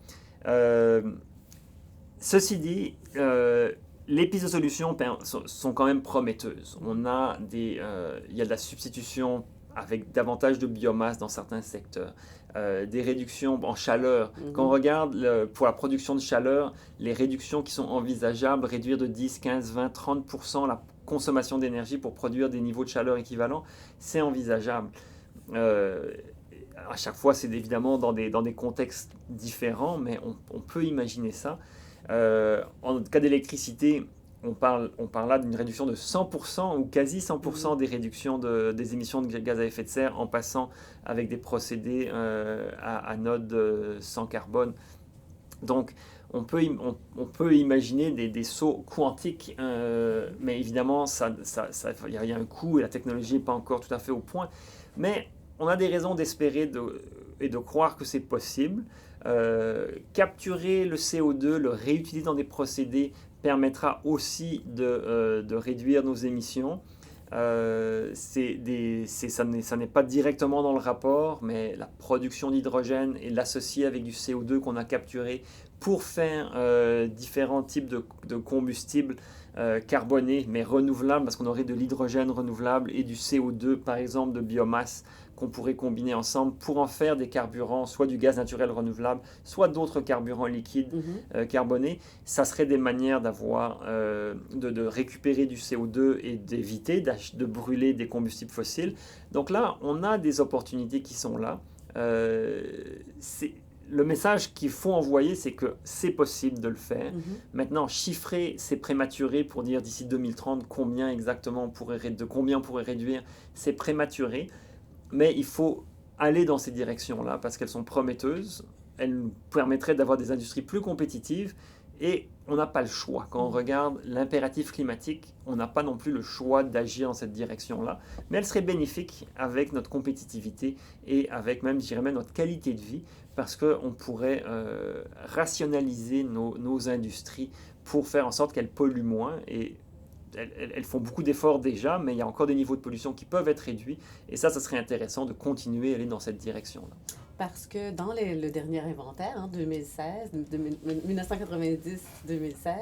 Ceci dit, les pistes de solutions sont quand même prometteuses. Il y a de la substitution avec davantage de biomasse dans certains secteurs, des réductions en chaleur. Quand on regarde pour la production de chaleur, les réductions qui sont envisageables, réduire de 10, 15, 20, 30% la consommation d'énergie pour produire des niveaux de chaleur équivalents, c'est envisageable. À chaque fois, c'est évidemment dans des contextes différents, mais on peut imaginer ça. En cas d'électricité, on parle là d'une réduction de 100% ou quasi 100% des réductions des émissions de gaz à effet de serre en passant avec des procédés à anode sans carbone. Donc, on peut imaginer des sauts quantiques, mais évidemment, il y a un coût et la technologie n'est pas encore tout à fait au point. Mais on a des raisons d'espérer et de croire que c'est possible. Capturer le CO2, le réutiliser dans des procédés permettra aussi de réduire nos émissions. Ça n'est pas directement dans le rapport, mais la production d'hydrogène et l'associer avec du CO2 qu'on a capturé pour faire différents types de combustibles carbonés, mais renouvelables, parce qu'on aurait de l'hydrogène renouvelable et du CO2, par exemple, de biomasse qu'on pourrait combiner ensemble pour en faire des carburants, soit du gaz naturel renouvelable, soit d'autres carburants liquides carbonés. Ça serait des manières de récupérer du CO2 et d'éviter de brûler des combustibles fossiles. Donc là, on a des opportunités qui sont là. Le message qu'il faut envoyer, c'est que c'est possible de le faire. Maintenant, chiffrer, c'est prématuré pour dire d'ici 2030 combien exactement on pourrait réduire, c'est prématuré. Mais il faut aller dans ces directions-là parce qu'elles sont prometteuses. Elles nous permettraient d'avoir des industries plus compétitives et on n'a pas le choix. Quand on regarde l'impératif climatique, on n'a pas non plus le choix d'agir dans cette direction-là. Mais elle serait bénéfique avec notre compétitivité et avec même, je dirais même, notre qualité de vie parce qu'on pourrait rationaliser nos industries pour faire en sorte qu'elles polluent moins et elles font beaucoup d'efforts déjà, mais il y a encore des niveaux de pollution qui peuvent être réduits. Et ça serait intéressant de continuer à aller dans cette direction-là. Parce que dans le dernier inventaire, 1990-2016,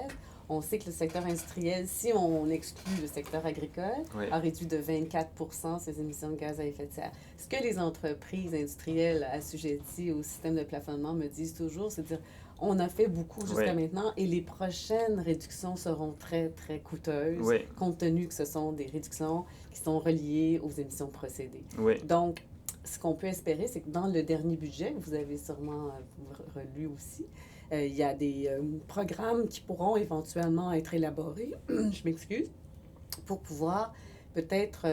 on sait que le secteur industriel, si on exclut le secteur agricole, a réduit de 24% ses émissions de gaz à effet de serre. Ce que les entreprises industrielles assujetties au système de plafonnement me disent toujours, c'est de dire on a fait beaucoup jusqu'à maintenant et les prochaines réductions seront très, très coûteuses, compte tenu que ce sont des réductions qui sont reliées aux émissions procédées. Donc, ce qu'on peut espérer, c'est que dans le dernier budget, que vous avez sûrement relu aussi, il y a des programmes qui pourront éventuellement être élaborés, je m'excuse, pour pouvoir peut-être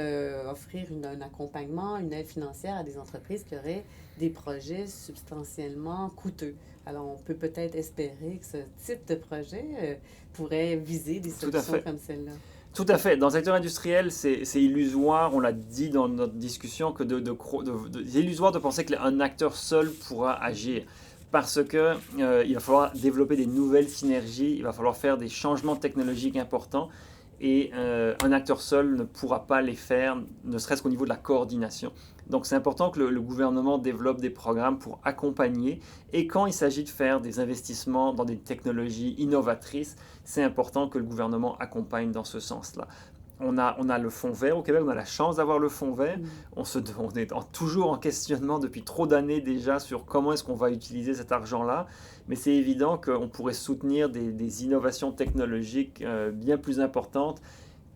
offrir un accompagnement, une aide financière à des entreprises qui auraient des projets substantiellement coûteux. Alors, on peut peut-être espérer que ce type de projet pourrait viser des Tout à solutions fait. comme celle-là. Tout à fait. Dans le secteur industriel, c'est illusoire, on l'a dit dans notre discussion, que c'est illusoire de penser qu'un acteur seul pourra agir. Parce que il va falloir développer des nouvelles synergies, il va falloir faire des changements technologiques importants. Et un acteur seul ne pourra pas les faire, ne serait-ce qu'au niveau de la coordination. Donc c'est important que le gouvernement développe des programmes pour accompagner. Et quand il s'agit de faire des investissements dans des technologies innovatrices, c'est important que le gouvernement accompagne dans ce sens-là. On a le fonds vert au Québec, on a la chance d'avoir le fonds vert. On est toujours en questionnement depuis trop d'années déjà sur comment est-ce qu'on va utiliser cet argent-là. Mais c'est évident qu'on pourrait soutenir des innovations technologiques bien plus importantes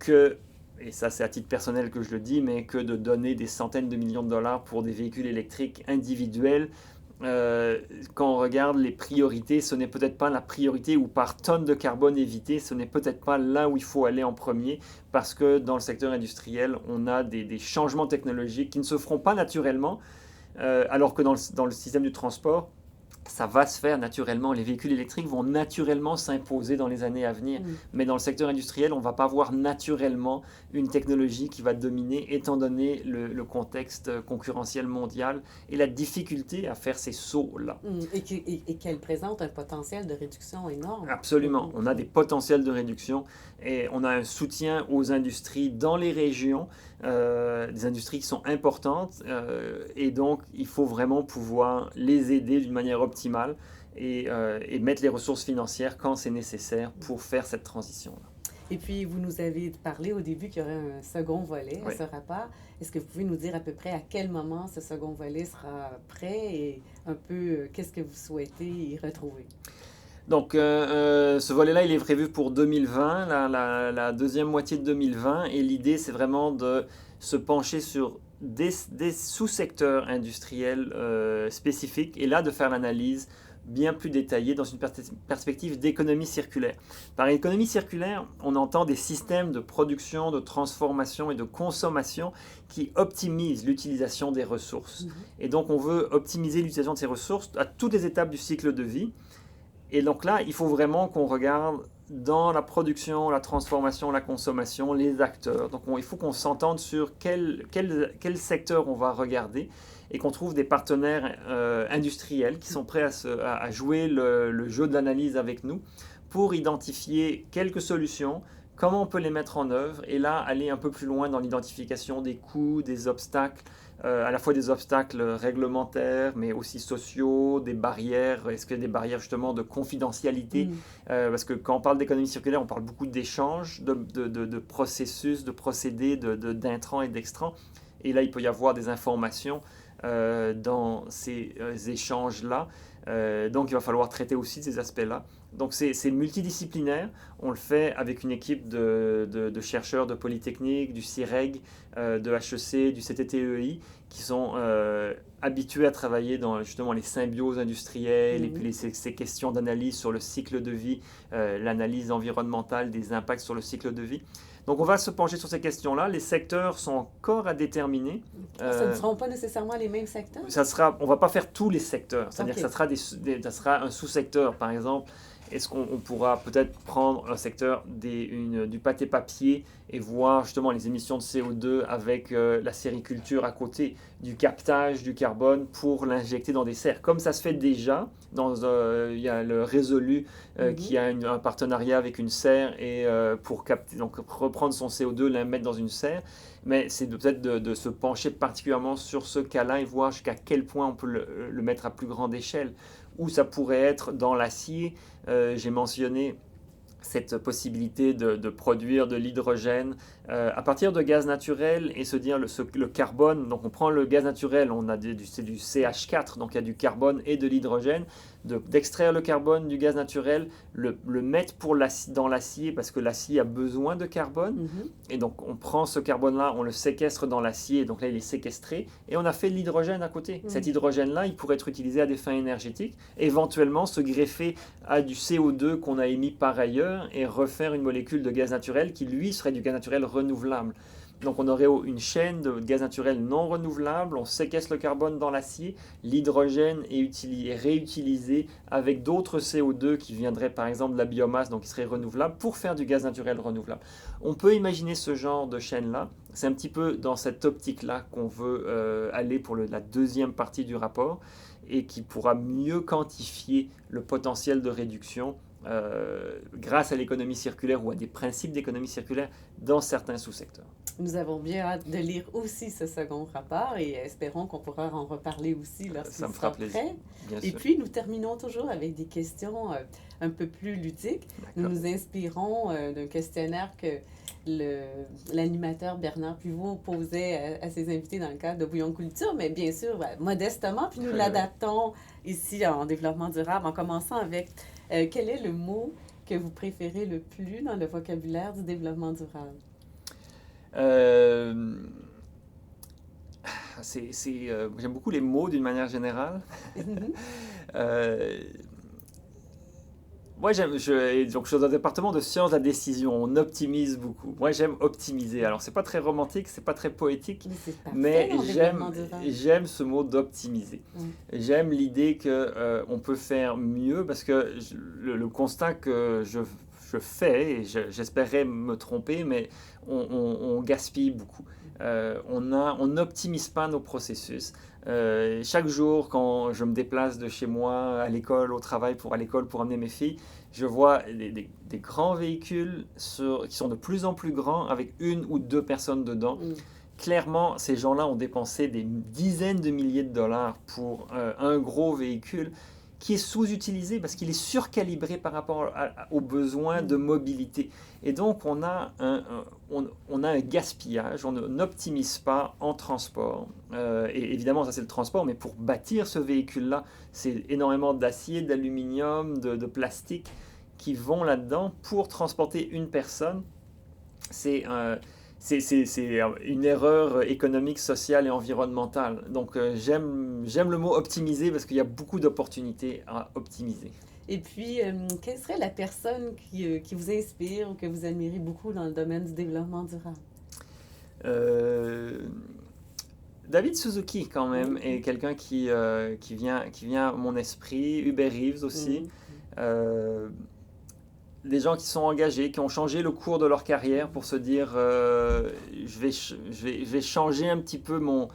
que, et ça c'est à titre personnel que je le dis, mais que de donner des centaines de millions de dollars pour des véhicules électriques individuels. Quand on regarde les priorités, ce n'est peut-être pas la priorité ou par tonne de carbone évité, ce n'est peut-être pas là où il faut aller en premier parce que dans le secteur industriel, on a des changements technologiques qui ne se feront pas naturellement, alors que dans le système du transport, ça va se faire naturellement. Les véhicules électriques vont naturellement s'imposer dans les années à venir. Mais dans le secteur industriel, on ne va pas voir naturellement une technologie qui va dominer, étant donné le contexte concurrentiel mondial et la difficulté à faire ces sauts-là. Et qu'elle présente un potentiel de réduction énorme. Absolument. On a des potentiels de réduction et on a un soutien aux industries dans les régions, des industries qui sont importantes et donc il faut vraiment pouvoir les aider d'une manière optimale et mettre les ressources financières quand c'est nécessaire pour faire cette transition-là. Et puis, vous nous avez parlé au début qu'il y aurait un second volet à ce rapport. Est-ce que vous pouvez nous dire à peu près à quel moment ce second volet sera prêt et un peu qu'est-ce que vous souhaitez y retrouver? Donc, ce volet-là, il est prévu pour 2020, la deuxième moitié de 2020. Et l'idée, c'est vraiment de se pencher sur des sous-secteurs industriels spécifiques et là, de faire l'analyse bien plus détaillée dans une perspective d'économie circulaire. Par économie circulaire, on entend des systèmes de production, de transformation et de consommation qui optimisent l'utilisation des ressources. Et donc, on veut optimiser l'utilisation de ces ressources à toutes les étapes du cycle de vie. Et donc là, il faut vraiment qu'on regarde dans la production, la transformation, la consommation, les acteurs. Donc il faut qu'on s'entende sur quel secteur on va regarder et qu'on trouve des partenaires industriels qui sont prêts à jouer le jeu de l'analyse avec nous pour identifier quelques solutions, comment on peut les mettre en œuvre et là aller un peu plus loin dans l'identification des coûts, des obstacles, à la fois des obstacles réglementaires, mais aussi sociaux, des barrières. Est-ce qu'il y a des barrières justement de confidentialité? Parce que quand on parle d'économie circulaire, on parle beaucoup d'échanges, de processus, de procédés, d'intrants et d'extrants. Et là, il peut y avoir des informations dans ces échanges-là. Donc, il va falloir traiter aussi ces aspects-là. Donc, c'est multidisciplinaire. On le fait avec une équipe de chercheurs de Polytechnique, du CIREG, de HEC, du CTTEI, qui sont habitués à travailler dans justement les symbioses industrielles et puis ces questions d'analyse sur le cycle de vie, l'analyse environnementale des impacts sur le cycle de vie. Donc, on va se pencher sur ces questions-là. Les secteurs sont encore à déterminer. Ce ne seront pas nécessairement les mêmes secteurs? On ne va pas faire tous les secteurs. C'est-à-dire que ça sera un sous-secteur. Par exemple, est-ce qu'on pourra peut-être prendre un secteur du pâté papier et voir justement les émissions de CO2 avec la sériculture à côté, du captage du carbone pour l'injecter dans des serres. Comme ça se fait déjà, il y a le Résolu qui a un partenariat avec une serre et pour donc reprendre son CO2, la mettre dans une serre. Mais c'est peut-être de se pencher particulièrement sur ce cas-là et voir jusqu'à quel point on peut le mettre à plus grande échelle. Ou ça pourrait être dans l'acier. J'ai mentionné cette possibilité de produire de l'hydrogène à partir de gaz naturel et se dire le carbone. Donc on prend le gaz naturel, c'est du CH4, donc il y a du carbone et de l'hydrogène. D'extraire le carbone du gaz naturel, le mettre dans l'acier parce que l'acier a besoin de carbone. Et donc on prend ce carbone-là, on le séquestre dans l'acier, donc là il est séquestré et on a fait de l'hydrogène à côté. Cet hydrogène-là, il pourrait être utilisé à des fins énergétiques, éventuellement se greffer à du CO2 qu'on a émis par ailleurs et refaire une molécule de gaz naturel qui lui serait du gaz naturel renouvelable. Donc on aurait une chaîne de gaz naturel non renouvelable, on séquestre le carbone dans l'acier, l'hydrogène est réutilisé avec d'autres CO2 qui viendraient par exemple de la biomasse, donc qui seraient renouvelables, pour faire du gaz naturel renouvelable. On peut imaginer ce genre de chaîne-là. C'est un petit peu dans cette optique-là qu'on veut aller pour la deuxième partie du rapport et qui pourra mieux quantifier le potentiel de réduction grâce à l'économie circulaire ou à des principes d'économie circulaire dans certains sous-secteurs. Nous avons bien hâte de lire aussi ce second rapport et espérons qu'on pourra en reparler aussi lorsqu'il Ça me fera sera plaisir, prêt. bien Et sûr. puis, nous terminons toujours avec des questions un peu plus ludiques. Nous D'accord. nous inspirons d'un questionnaire que l'animateur Bernard Pivot posait à ses invités dans le cadre de Bouillon Culture, mais bien sûr, modestement, puis nous Oui. l'adaptons ici en développement durable en commençant avec quel est le mot que vous préférez le plus dans le vocabulaire du développement durable? Euh, J'aime beaucoup les mots d'une manière générale. Euh, Moi, donc je suis dans le département de sciences de la décision, on optimise beaucoup. Moi, j'aime optimiser. Alors, c'est pas très romantique, c'est pas très poétique, Mais c'est parfait mais dans le développement durable. j'aime ce mot d'optimiser. J'aime l'idée que on peut faire mieux parce que le constat que je fais, et j'espérais me tromper, mais on gaspille beaucoup. On n'optimise pas nos processus. Chaque jour, quand je me déplace de chez moi à l'école, au travail, à l'école pour amener mes filles, je vois des grands véhicules qui sont de plus en plus grands avec une ou deux personnes dedans. Clairement, ces gens-là ont dépensé des dizaines de milliers de dollars pour un gros véhicule qui est sous-utilisé parce qu'il est surcalibré par rapport aux besoins de mobilité. Et donc, on a un gaspillage, on n'optimise pas en transport. Et évidemment, ça c'est le transport, mais pour bâtir ce véhicule-là, c'est énormément d'acier, d'aluminium, de plastique qui vont là-dedans pour transporter une personne. C'est une erreur économique, sociale et environnementale. Donc j'aime le mot optimiser parce qu'il y a beaucoup d'opportunités à optimiser. Et puis, quelle serait la personne qui vous inspire ou que vous admirez beaucoup dans le domaine du développement durable? David Suzuki quand même est quelqu'un qui vient à mon esprit. Hubert Reeves aussi. Des gens qui sont engagés, qui ont changé le cours de leur carrière pour se dire je vais changer un petit peu mon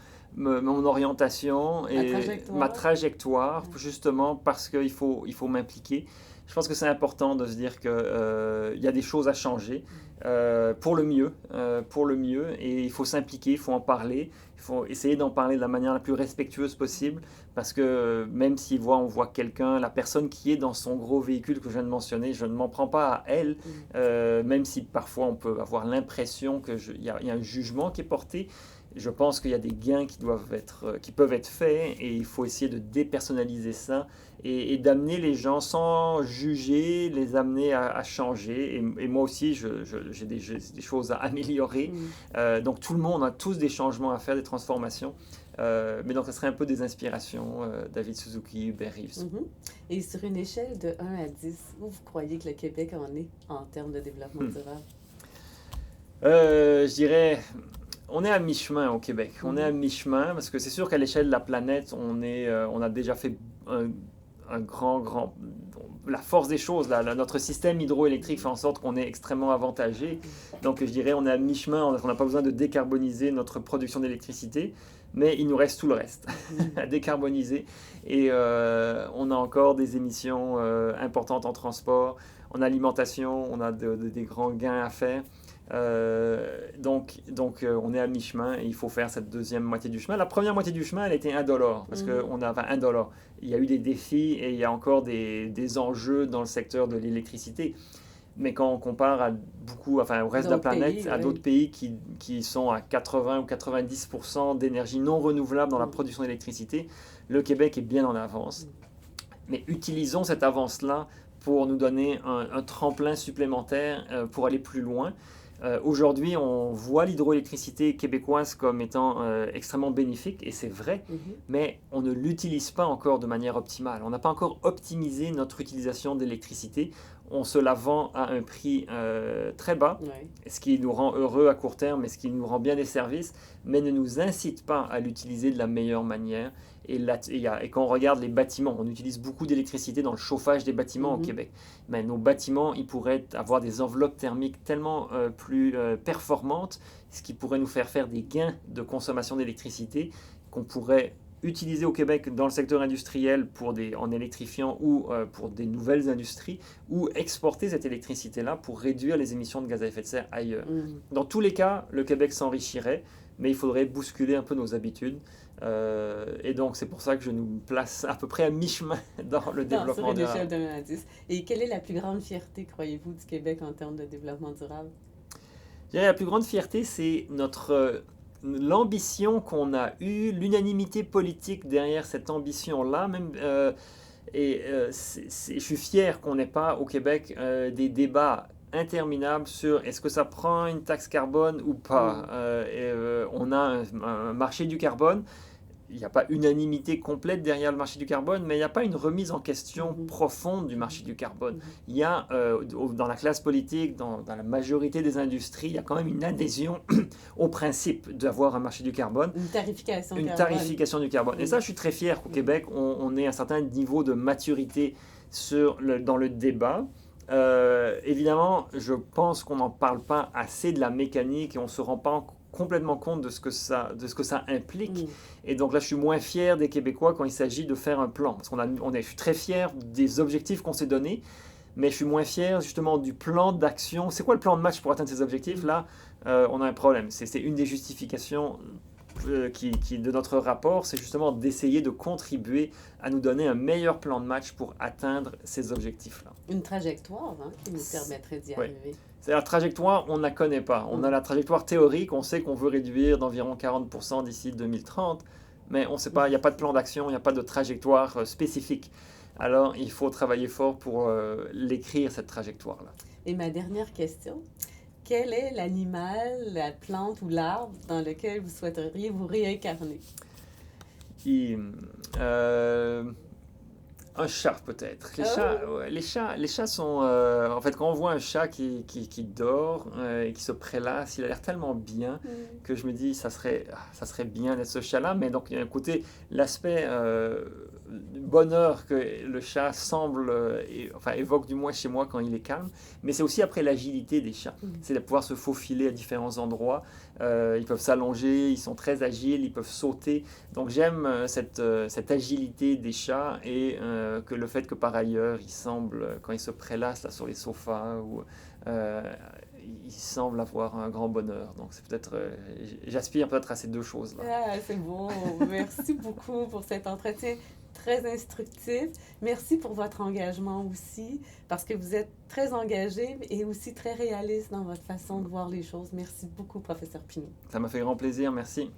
orientation et ma trajectoire justement parce qu'il faut m'impliquer. Je pense que c'est important de se dire qu'il y a des choses à changer pour le mieux, et il faut s'impliquer, il faut en parler, il faut essayer d'en parler de la manière la plus respectueuse possible parce que même si on voit quelqu'un, la personne qui est dans son gros véhicule que je viens de mentionner, je ne m'en prends pas à elle, même si parfois on peut avoir l'impression qu'il y a un jugement qui est porté. Je pense qu'il y a des gains qui peuvent être faits et il faut essayer de dépersonnaliser ça et d'amener les gens sans juger, les amener à changer. Et moi aussi, j'ai des choses à améliorer. Donc tout le monde a tous des changements à faire, des transformations. Mais donc ça serait un peu des inspirations, David Suzuki, Hubert Reeves. Et sur une échelle de 1 à 10, où vous croyez que le Québec en est en termes de développement durable? Je dirais... On est à mi-chemin au Québec. On est à mi-chemin parce que c'est sûr qu'à l'échelle de la planète, on a déjà fait un grand... La force des choses, notre système hydroélectrique fait en sorte qu'on est extrêmement avantagé. Donc je dirais on est à mi-chemin, on n'a pas besoin de décarboniser notre production d'électricité, mais il nous reste tout le reste à décarboniser. Et on a encore des émissions importantes en transport, en alimentation, on a des grands gains à faire. Donc on est à mi-chemin et il faut faire cette deuxième moitié du chemin. La première moitié du chemin, elle était indolore parce qu'on avait indolore. Il y a eu des défis et il y a encore des enjeux dans le secteur de l'électricité. Mais quand on compare au reste de la planète, à d'autres pays qui sont à 80 ou 90% d'énergie non renouvelable dans la production d'électricité, le Québec est bien en avance. Mais utilisons cette avance-là pour nous donner un tremplin supplémentaire pour aller plus loin. Aujourd'hui, on voit l'hydroélectricité québécoise comme étant extrêmement bénéfique, et c'est vrai, mais on ne l'utilise pas encore de manière optimale. On n'a pas encore optimisé notre utilisation d'électricité. on se la vend à un prix très bas, Oui. ce qui nous rend heureux à court terme, et ce qui nous rend bien des services, mais ne nous incite pas à l'utiliser de la meilleure manière. Et quand on regarde les bâtiments, on utilise beaucoup d'électricité dans le chauffage des bâtiments au Mhm. Québec. Mais nos bâtiments, ils pourraient avoir des enveloppes thermiques tellement plus performantes, ce qui pourrait nous faire des gains de consommation d'électricité qu'on pourrait utiliser au Québec dans le secteur industriel en électrifiant ou pour des nouvelles industries, ou exporter cette électricité-là pour réduire les émissions de gaz à effet de serre ailleurs. Mhm. Dans tous les cas, le Québec s'enrichirait, mais il faudrait bousculer un peu nos habitudes. Et donc, c'est pour ça que je nous place à peu près à mi-chemin dans le Sur développement une durable. échelle de 1 à 10. Et quelle est la plus grande fierté, croyez-vous, du Québec en termes de développement durable? Je dirais la plus grande fierté, c'est l'ambition qu'on a eue, l'unanimité politique derrière cette ambition-là. Je suis fier qu'on n'ait pas au Québec des débats interminables sur est-ce que ça prend une taxe carbone ou pas. On a un marché du carbone. Il n'y a pas unanimité complète derrière le marché du carbone, mais il n'y a pas une remise en question Mhm. profonde du marché du carbone. Mhm. Il y a, dans la classe politique, dans la majorité des industries, il y a quand même une adhésion au principe d'avoir un marché du carbone, Une tarification une carbone. tarification du carbone. Et Mhm. ça, je suis très fier qu'au Québec, on ait un certain niveau de maturité dans le débat. Évidemment, je pense qu'on n'en parle pas assez de la mécanique et on ne se rend pas complètement compte de ce que ça implique. Mhm. Et donc là, je suis moins fier des Québécois quand il s'agit de faire un plan. Parce je suis très fier des objectifs qu'on s'est donnés, mais je suis moins fier justement du plan d'action. C'est quoi le plan de match pour atteindre ces objectifs? Là, on a un problème. C'est une des justifications de notre rapport, c'est justement d'essayer de contribuer à nous donner un meilleur plan de match pour atteindre ces objectifs-là. Une trajectoire qui nous permettrait d'y Oui. arriver. C'est la trajectoire, on ne la connaît pas. On a la trajectoire théorique, on sait qu'on veut réduire d'environ 40% d'ici 2030, mais on ne sait pas, il n'y a pas de plan d'action, il n'y a pas de trajectoire spécifique. Alors, il faut travailler fort pour l'écrire, cette trajectoire-là. Et ma dernière question, quel est l'animal, la plante ou l'arbre dans lequel vous souhaiteriez vous réincarner? Un chat peut-être. Oh! Les chats sont... en fait, quand on voit un chat qui dort et qui se prélasse, il a l'air tellement bien que je me dis ça serait bien d'être ce chat-là. Mais donc il y a un côté, l'aspect bonheur que le chat semble, évoque du moins chez moi quand il est calme. Mais c'est aussi après l'agilité des chats. C'est de pouvoir se faufiler à différents endroits. Ils peuvent s'allonger, ils sont très agiles, ils peuvent sauter. Donc j'aime cette agilité des chats et que le fait que par ailleurs ils semblent, quand ils se prélassent là, sur les sofas, ils semblent avoir un grand bonheur. Donc c'est peut-être, j'aspire peut-être à ces deux choses-là. Ah, c'est beau. Merci beaucoup pour cet entretien très instructif. Merci pour votre engagement aussi, parce que vous êtes très engagé et aussi très réaliste dans votre façon de voir les choses. Merci beaucoup, professeur Pinault. Ça m'a fait grand plaisir, merci.